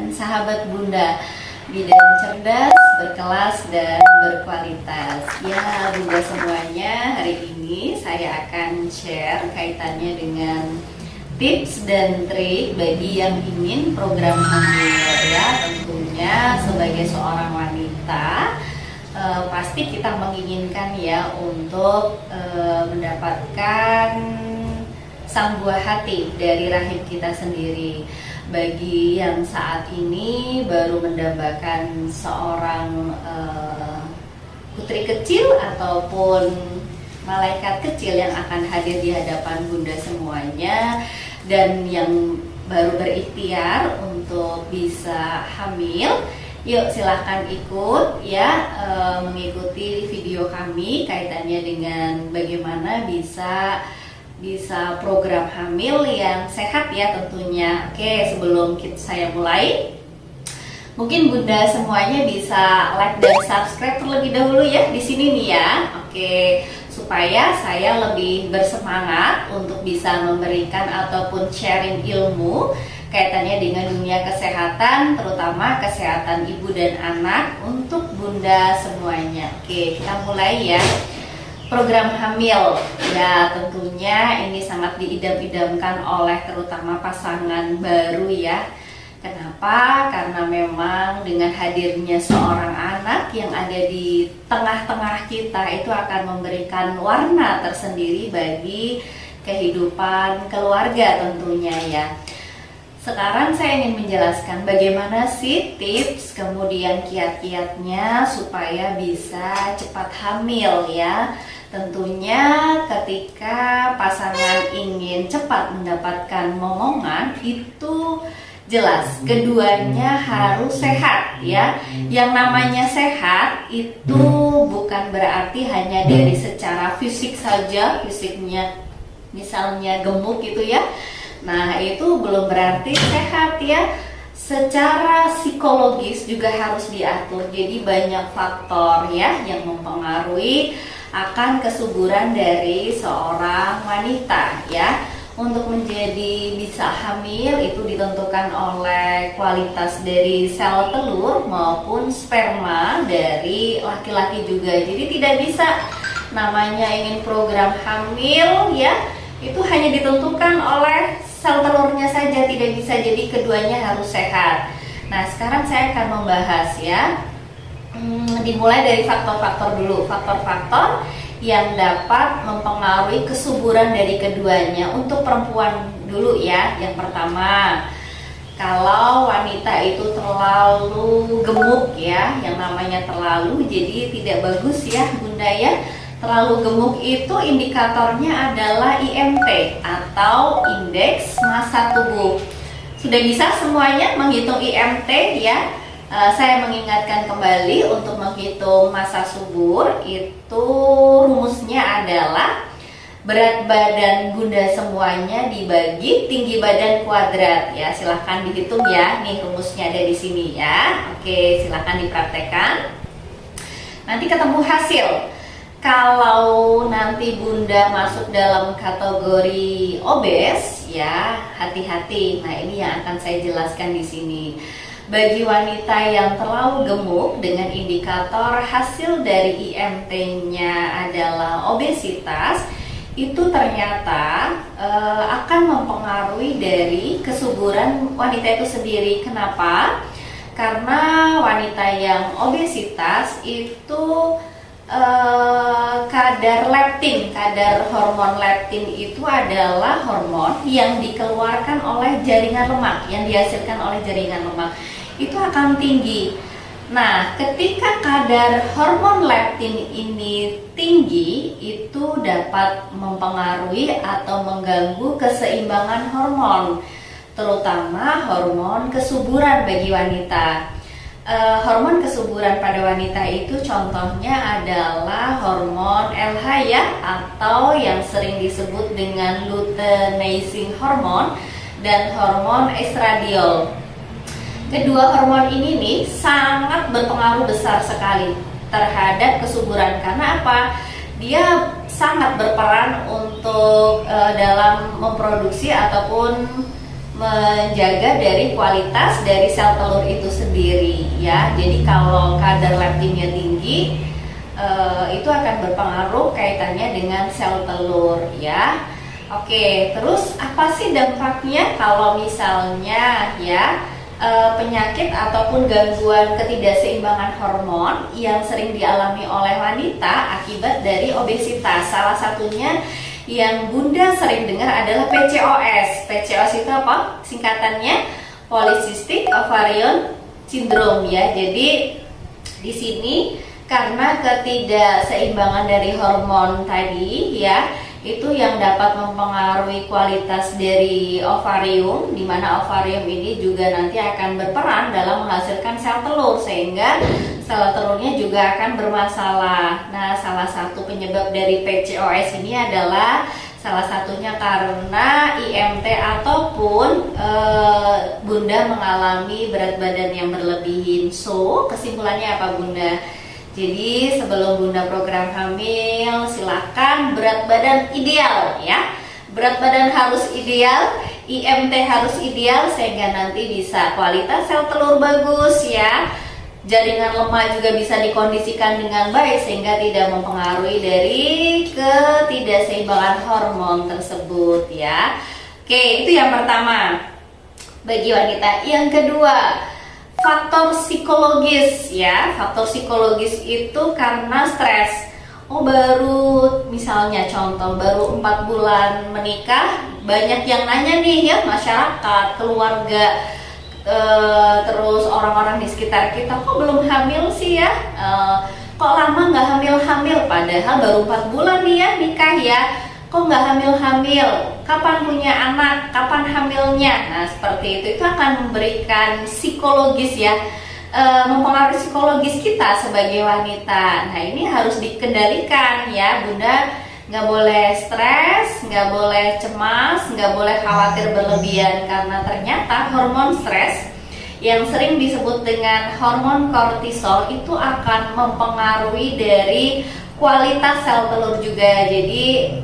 dan sahabat Bunda, bidan cerdas, berkelas, dan berkualitas. Ya Bunda semuanya, hari ini saya akan share kaitannya dengan tips dan trik bagi yang ingin program hamil ya. Tentunya sebagai seorang wanita pasti kita menginginkan ya untuk mendapatkan sang buah hati dari rahim kita sendiri. Bagi yang saat ini baru mendambakan seorang putri kecil ataupun malaikat kecil yang akan hadir di hadapan Bunda semuanya, dan yang baru berikhtiar untuk bisa hamil, yuk silahkan ikut ya, mengikuti video kami kaitannya dengan bagaimana bisa program hamil yang sehat ya tentunya. Oke, sebelum saya mulai, mungkin Bunda semuanya bisa like dan subscribe terlebih dahulu ya di sini nih ya. Oke, supaya saya lebih bersemangat untuk bisa memberikan ataupun sharing ilmu kaitannya dengan dunia kesehatan, terutama kesehatan ibu dan anak untuk Bunda semuanya. Oke, kita mulai ya. Program hamil ya, tentunya ini sangat diidam-idamkan oleh terutama pasangan baru ya. Kenapa? Karena memang dengan hadirnya seorang anak yang ada di tengah-tengah kita itu akan memberikan warna tersendiri bagi kehidupan keluarga tentunya ya. Sekarang saya ingin menjelaskan bagaimana sih tips kemudian kiat-kiatnya supaya bisa cepat hamil ya. Tentunya ketika pasangan ingin cepat mendapatkan momongan itu jelas keduanya harus sehat ya. Yang namanya sehat itu bukan berarti hanya dari secara fisik saja, fisiknya misalnya gemuk gitu ya. Nah, itu belum berarti sehat ya. Secara psikologis juga harus diatur. Jadi banyak faktor ya yang mempengaruhi akan kesuburan dari seorang wanita ya. Untuk menjadi bisa hamil itu ditentukan oleh kualitas dari sel telur maupun sperma dari laki-laki juga. Jadi tidak bisa namanya ingin program hamil ya, itu hanya ditentukan oleh sel telurnya saja, tidak bisa. Jadi keduanya harus sehat. Nah, sekarang saya akan membahas ya. Dimulai dari faktor-faktor dulu, faktor-faktor yang dapat mempengaruhi kesuburan dari keduanya. Untuk perempuan dulu ya. Yang pertama, kalau wanita itu terlalu gemuk ya, yang namanya terlalu, jadi tidak bagus ya Bunda ya. Terlalu gemuk itu indikatornya adalah IMT atau indeks massa tubuh. Sudah bisa semuanya menghitung IMT ya? Saya mengingatkan kembali untuk menghitung massa subur itu rumusnya adalah berat badan Bunda semuanya dibagi tinggi badan kuadrat ya. Silahkan dihitung ya, nih rumusnya ada di sini ya. Oke, silahkan dipraktekkan. Nanti ketemu hasil. Kalau nanti Bunda masuk dalam kategori obes ya, hati-hati. Nah, ini yang akan saya jelaskan di sini. Bagi wanita yang terlalu gemuk dengan indikator hasil dari IMT-nya adalah obesitas, itu ternyata akan mempengaruhi dari kesuburan wanita itu sendiri. Kenapa? Karena wanita yang obesitas itu kadar leptin, kadar hormon leptin itu adalah hormon yang dikeluarkan oleh jaringan lemak, yang dihasilkan oleh jaringan lemak itu akan tinggi. Nah, ketika kadar hormon leptin ini tinggi, itu dapat mempengaruhi atau mengganggu keseimbangan hormon, terutama hormon kesuburan bagi wanita. Hormon kesuburan pada wanita itu contohnya adalah hormon LH ya, atau yang sering disebut dengan luteinizing hormone dan hormon estradiol. Kedua hormon ini nih sangat berpengaruh besar sekali terhadap kesuburan. Karena apa? Dia sangat berperan untuk dalam memproduksi ataupun menjaga dari kualitas dari sel telur itu sendiri ya. Jadi kalau kadar leptinnya tinggi, itu akan berpengaruh kaitannya dengan sel telur ya. Oke, terus apa sih dampaknya kalau misalnya ya penyakit ataupun gangguan ketidakseimbangan hormon yang sering dialami oleh wanita akibat dari obesitas? Salah satunya yang Bunda sering dengar adalah PCOS. PCOS itu apa? Singkatannya Polycystic Ovarian Syndrome ya. Jadi di sini karena ketidakseimbangan dari hormon tadi ya, itu yang dapat mempengaruhi kualitas dari ovarium, di mana ovarium ini juga nanti akan berperan dalam menghasilkan sel telur, sehingga sel telurnya juga akan bermasalah. Nah, salah satu penyebab dari PCOS ini adalah salah satunya karena IMT ataupun Bunda mengalami berat badan yang berlebihan. So, kesimpulannya apa Bunda? Jadi sebelum Bunda program hamil, silakan berat badan ideal ya. Berat badan harus ideal, IMT harus ideal, sehingga nanti bisa kualitas sel telur bagus ya. Jaringan lemak juga bisa dikondisikan dengan baik sehingga tidak mempengaruhi dari ketidakseimbangan hormon tersebut ya. Oke, itu yang pertama bagi wanita. Yang kedua, faktor psikologis ya. Faktor psikologis itu karena stres. Oh, baru misalnya contoh baru 4 bulan menikah, banyak yang nanya nih ya, masyarakat, keluarga, terus orang-orang di sekitar kita, kok belum hamil sih ya, kok lama nggak hamil-hamil, padahal baru 4 bulan nih ya nikah ya, kok nggak hamil-hamil, kapan punya anak, kapan hamilnya. Nah seperti itu akan memberikan psikologis ya, mempengaruhi psikologis kita sebagai wanita. Nah ini harus dikendalikan ya Bunda, nggak boleh stres, nggak boleh cemas, nggak boleh khawatir berlebihan, karena ternyata hormon stres yang sering disebut dengan hormon kortisol itu akan mempengaruhi dari kualitas sel telur juga. Jadi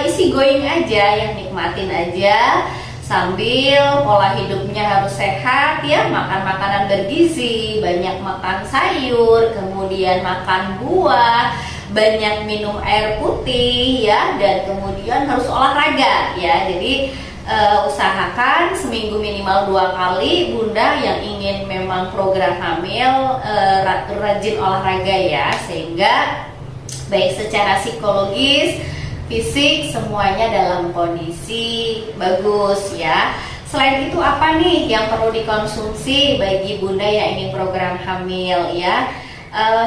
easy going aja, yang nikmatin aja sambil pola hidupnya harus sehat ya, makan makanan bergizi, banyak makan sayur, kemudian makan buah, banyak minum air putih ya, dan kemudian harus olahraga ya. Jadi usahakan seminggu minimal 2 kali Bunda yang ingin memang program hamil rajin olahraga ya, sehingga baik secara psikologis, fisik semuanya dalam kondisi bagus ya. Selain itu apa nih yang perlu dikonsumsi bagi Bunda yang ingin program hamil ya?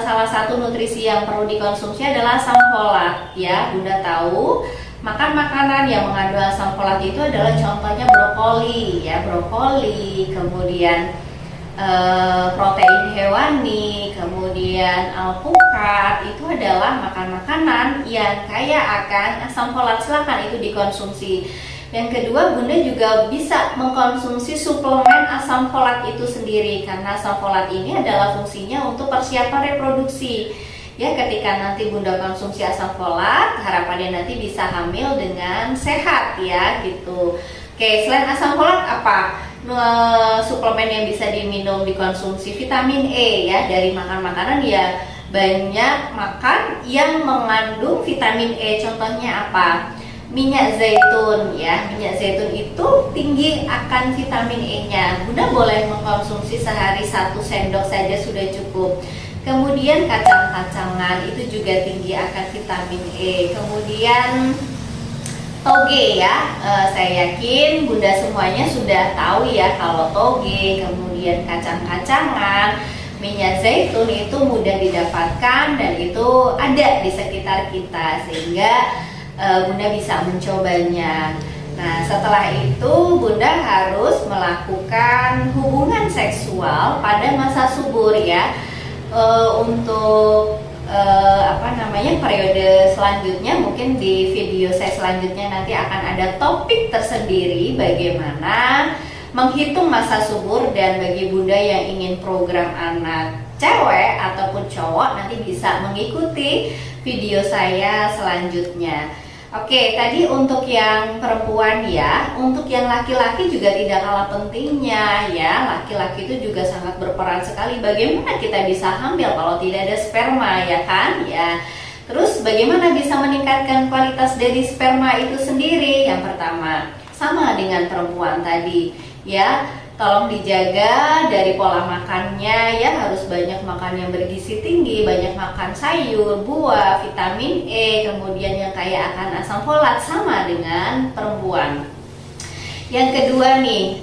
Salah satu nutrisi yang perlu dikonsumsi adalah asam folat ya. Bunda tahu makan makanan yang mengandung asam folat itu adalah contohnya brokoli ya, brokoli, kemudian protein hewani, kemudian alpukat, itu adalah makanan-makanan yang kaya akan asam folat. Silakan itu dikonsumsi. Yang kedua, Bunda juga bisa mengkonsumsi suplemen asam folat itu sendiri, karena asam folat ini adalah fungsinya untuk persiapan reproduksi. Ya, ketika nanti Bunda konsumsi asam folat, harapannya nanti bisa hamil dengan sehat ya, gitu. Oke, selain asam folat apa? Suplemen yang bisa diminum, dikonsumsi vitamin E ya, dari makan makanan ya, banyak makan yang mengandung vitamin E. Contohnya apa? Minyak zaitun ya, minyak zaitun itu tinggi akan vitamin E-nya. Bunda boleh mengkonsumsi sehari 1 sendok saja sudah cukup. Kemudian kacang-kacangan itu juga tinggi akan vitamin E. Kemudian toge ya, saya yakin Bunda semuanya sudah tahu ya kalau toge, kemudian kacang-kacangan, minyak zaitun itu mudah didapatkan dan itu ada di sekitar kita, sehingga Bunda bisa mencobanya. Nah setelah itu Bunda harus melakukan hubungan seksual pada masa subur ya. Untuk periode selanjutnya, mungkin di video saya selanjutnya nanti akan ada topik tersendiri bagaimana menghitung masa subur, dan bagi Bunda yang ingin program anak cewek ataupun cowok nanti bisa mengikuti video saya selanjutnya. Oke, tadi untuk yang perempuan ya, untuk yang laki-laki juga tidak kalah pentingnya ya. Laki-laki itu juga sangat berperan sekali. Bagaimana kita bisa hamil kalau tidak ada sperma ya kan? Ya. Terus bagaimana bisa meningkatkan kualitas dari sperma itu sendiri? Yang pertama, sama dengan perempuan tadi ya. Tolong dijaga dari pola makannya ya, harus banyak makan yang bergizi tinggi, banyak makan sayur, buah, vitamin E, kemudian yang kaya akan asam folat, sama dengan perempuan. Yang kedua nih,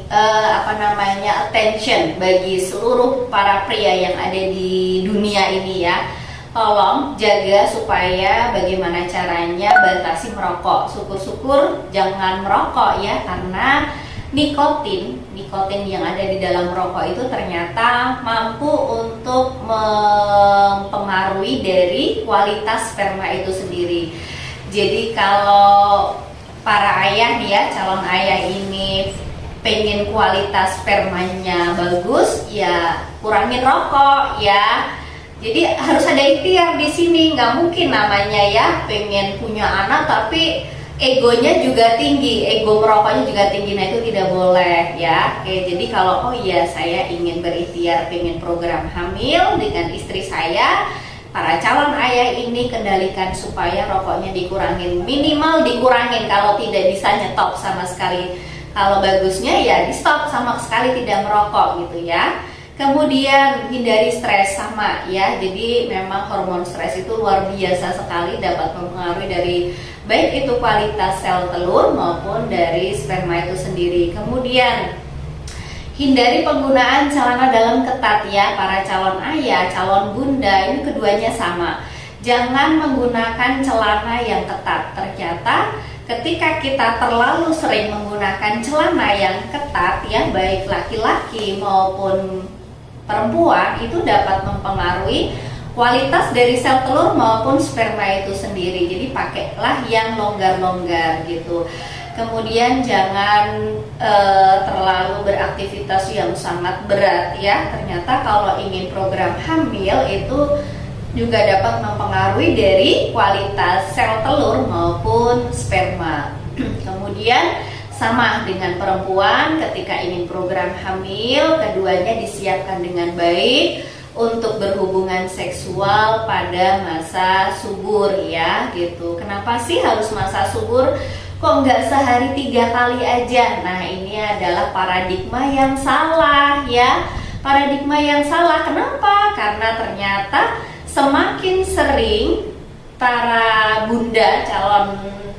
attention bagi seluruh para pria yang ada di dunia ini ya. Tolong jaga supaya bagaimana caranya batasi merokok. Syukur-syukur jangan merokok ya, karena nikotin yang ada di dalam rokok itu ternyata mampu untuk mempengaruhi dari kualitas sperma itu sendiri. Jadi kalau para ayah nih ya, calon ayah ini pengen kualitas spermanya bagus, ya kurangin rokok ya. Jadi harus ada ikhtiar di sini, nggak mungkin namanya ya pengen punya anak tapi egonya juga tinggi, ego merokoknya juga tinggi. Nah itu tidak boleh ya. Oke, jadi kalau saya ingin berikhtiar pengen program hamil dengan istri saya, para calon ayah ini kendalikan supaya rokoknya dikurangin, minimal dikurangin, kalau tidak bisa nyetop sama sekali. Kalau bagusnya ya di stop sama sekali, tidak merokok gitu ya. Kemudian hindari stres, sama ya. Jadi memang hormon stres itu luar biasa sekali, dapat mempengaruhi dari baik itu kualitas sel telur maupun dari sperma itu sendiri. Kemudian hindari penggunaan celana dalam ketat ya, para calon ayah, calon bunda, ini keduanya sama. Jangan menggunakan celana yang ketat. Ternyata ketika kita terlalu sering menggunakan celana yang ketat ya, baik laki-laki maupun perempuan, itu dapat mempengaruhi kualitas dari sel telur maupun sperma itu sendiri. Jadi pakailah yang longgar-longgar gitu. Kemudian jangan terlalu beraktivitas yang sangat berat ya. Ternyata kalau ingin program hamil itu juga dapat mempengaruhi dari kualitas sel telur maupun sperma. Kemudian sama dengan perempuan, ketika ingin program hamil, keduanya disiapkan dengan baik untuk berhubungan seksual pada masa subur ya gitu. Kenapa sih harus masa subur? Kok nggak sehari 3 kali aja? Nah ini adalah paradigma yang salah ya. Paradigma yang salah, kenapa? Karena ternyata semakin sering para bunda,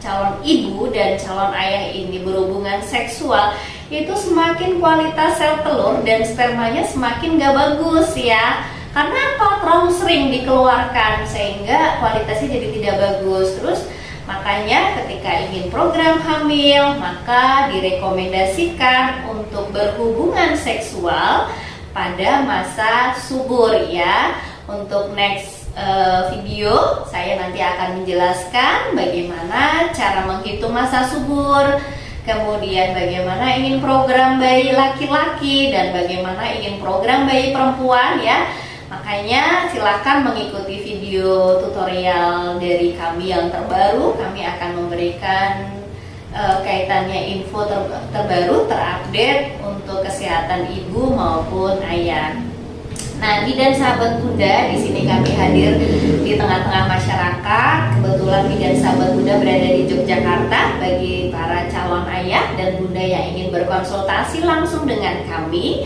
calon ibu dan calon ayah ini berhubungan seksual, itu semakin kualitas sel telur dan spermanya semakin gak bagus ya. Karena apa? Terlalu sering dikeluarkan sehingga kualitasnya jadi tidak bagus. Terus makanya ketika ingin program hamil, maka direkomendasikan untuk berhubungan seksual pada masa subur ya. Untuk next video saya nanti akan menjelaskan bagaimana cara menghitung masa subur, kemudian bagaimana ingin program bayi laki-laki dan bagaimana ingin program bayi perempuan ya. Makanya silahkan mengikuti video tutorial dari kami yang terbaru. Kami akan memberikan kaitannya info terbaru, terupdate untuk kesehatan ibu maupun ayah. Nah, dan sahabat bunda, di sini kami hadir di tengah-tengah masyarakat. Kebetulan dan sahabat bunda berada di Yogyakarta. Bagi para calon ayah dan bunda yang ingin berkonsultasi langsung dengan kami,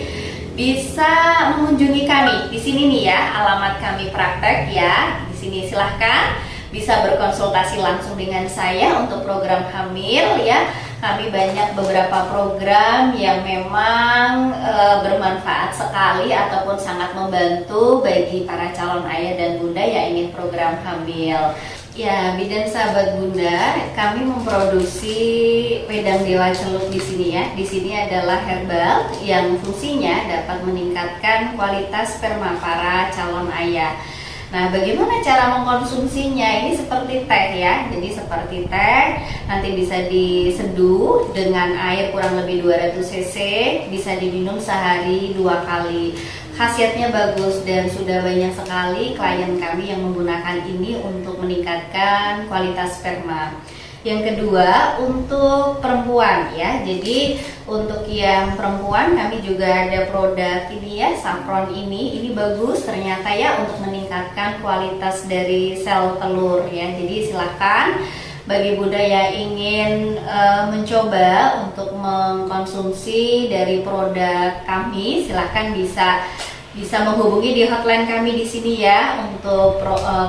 bisa mengunjungi kami di sini nih ya, alamat kami praktek ya. Di sini silahkan bisa berkonsultasi langsung dengan saya untuk program hamil ya. Kami banyak beberapa program yang memang bermanfaat sekali ataupun sangat membantu bagi para calon ayah dan bunda yang ingin program hamil. Ya, bidan sahabat bunda, kami memproduksi wedang dewa celup di sini ya. Di sini adalah herbal yang fungsinya dapat meningkatkan kualitas sperma para calon ayah. Nah, bagaimana cara mengkonsumsinya? Ini seperti teh ya. Jadi seperti teh, nanti bisa diseduh dengan air kurang lebih 200 cc, bisa diminum sehari 2 kali. Khasiatnya bagus dan sudah banyak sekali klien kami yang menggunakan ini untuk meningkatkan kualitas sperma. Yang kedua untuk perempuan ya. Jadi untuk yang perempuan kami juga ada produk ini ya, saffron ini bagus ternyata ya untuk meningkatkan kualitas dari sel telur ya. Jadi silahkan bagi Bunda yang ingin mencoba untuk mengkonsumsi dari produk kami, silahkan bisa menghubungi di hotline kami di sini ya. Untuk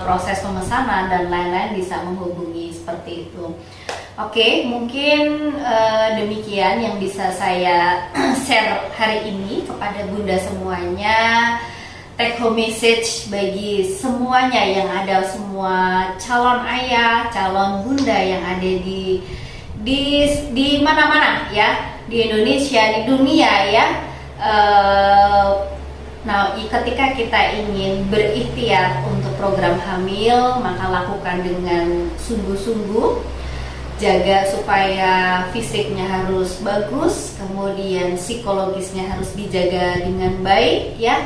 proses pemesanan dan lain-lain bisa menghubungi seperti itu. Oke, mungkin demikian yang bisa saya share hari ini kepada Bunda semuanya. Take home message bagi semuanya yang ada, semua calon ayah, calon bunda yang ada di mana-mana ya, di Indonesia, di dunia ya. Nah, ketika kita ingin berikhtiar untuk program hamil, maka lakukan dengan sungguh-sungguh. Jaga supaya fisiknya harus bagus, kemudian psikologisnya harus dijaga dengan baik ya.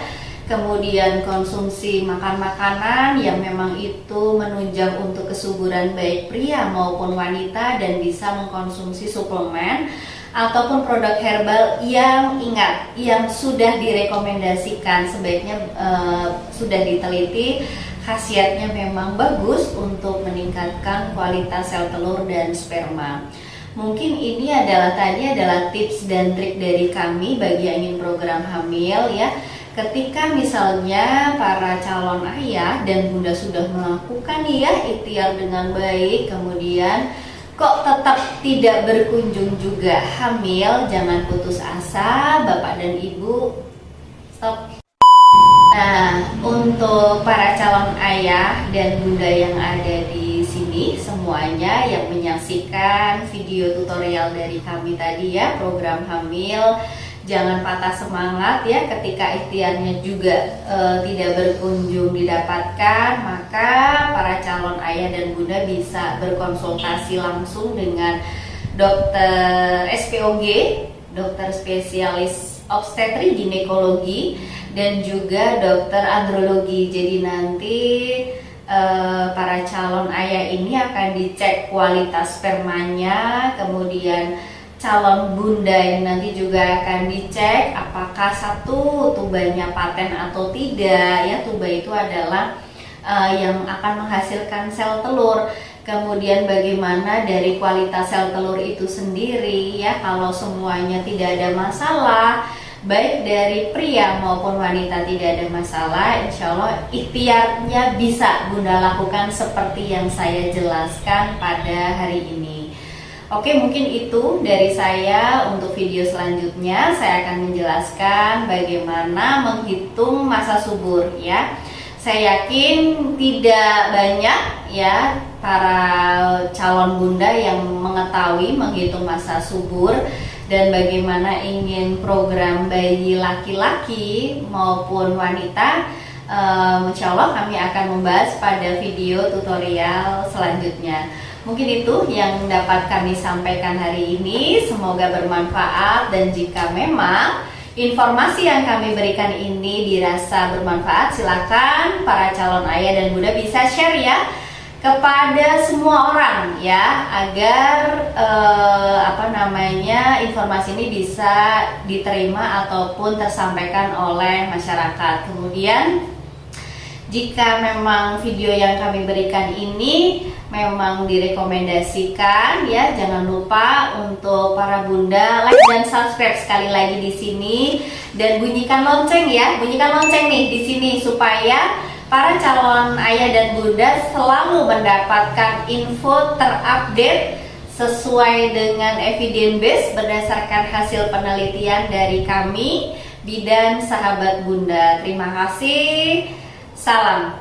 Kemudian konsumsi makan makanan yang memang itu menunjang untuk kesuburan baik pria maupun wanita, dan bisa mengkonsumsi suplemen ataupun produk herbal yang sudah direkomendasikan, sebaiknya sudah diteliti, khasiatnya memang bagus untuk meningkatkan kualitas sel telur dan sperma. Mungkin ini adalah tips dan trik dari kami bagi yang ingin program hamil ya. Ketika misalnya para calon ayah dan bunda sudah melakukan ya ikhtiar dengan baik, kemudian kok tetap tidak berkunjung juga hamil, jangan putus asa Bapak dan Ibu. Stop. Nah, untuk para calon ayah dan bunda yang ada di sini semuanya yang menyaksikan video tutorial dari kami tadi ya, program hamil, jangan patah semangat ya ketika ikhtiarnya juga tidak berkunjung didapatkan. Maka para calon ayah dan bunda bisa berkonsultasi langsung dengan dokter SPOG, dokter spesialis obstetri ginekologi, dan juga dokter andrologi. Jadi nanti para calon ayah ini akan dicek kualitas spermanya, kemudian calon bunda ini nanti juga akan dicek apakah satu tubanya paten atau tidak ya. Tuba itu adalah yang akan menghasilkan sel telur. Kemudian bagaimana dari kualitas sel telur itu sendiri ya, kalau semuanya tidak ada masalah, baik dari pria maupun wanita tidak ada masalah, insya Allah ikhtiarnya bisa Bunda lakukan seperti yang saya jelaskan pada hari ini. Oke, mungkin itu dari saya. Untuk video selanjutnya saya akan menjelaskan bagaimana menghitung masa subur ya. Saya yakin tidak banyak ya para calon bunda yang mengetahui menghitung masa subur, dan bagaimana ingin program bayi laki-laki maupun wanita. Insya Allah kami akan membahas pada video tutorial selanjutnya. Mungkin itu yang dapat kami sampaikan hari ini, semoga bermanfaat. Dan jika memang informasi yang kami berikan ini dirasa bermanfaat, silakan para calon ayah dan bunda bisa share ya kepada semua orang ya, agar informasi ini bisa diterima ataupun tersampaikan oleh masyarakat. Kemudian jika memang video yang kami berikan ini memang direkomendasikan ya, jangan lupa untuk para bunda like dan subscribe sekali lagi di sini, dan bunyikan lonceng ya, bunyikan lonceng nih di sini supaya para calon ayah dan bunda selalu mendapatkan info terupdate sesuai dengan evidence base berdasarkan hasil penelitian dari kami, Bidan Sahabat Bunda. Terima kasih. Salam.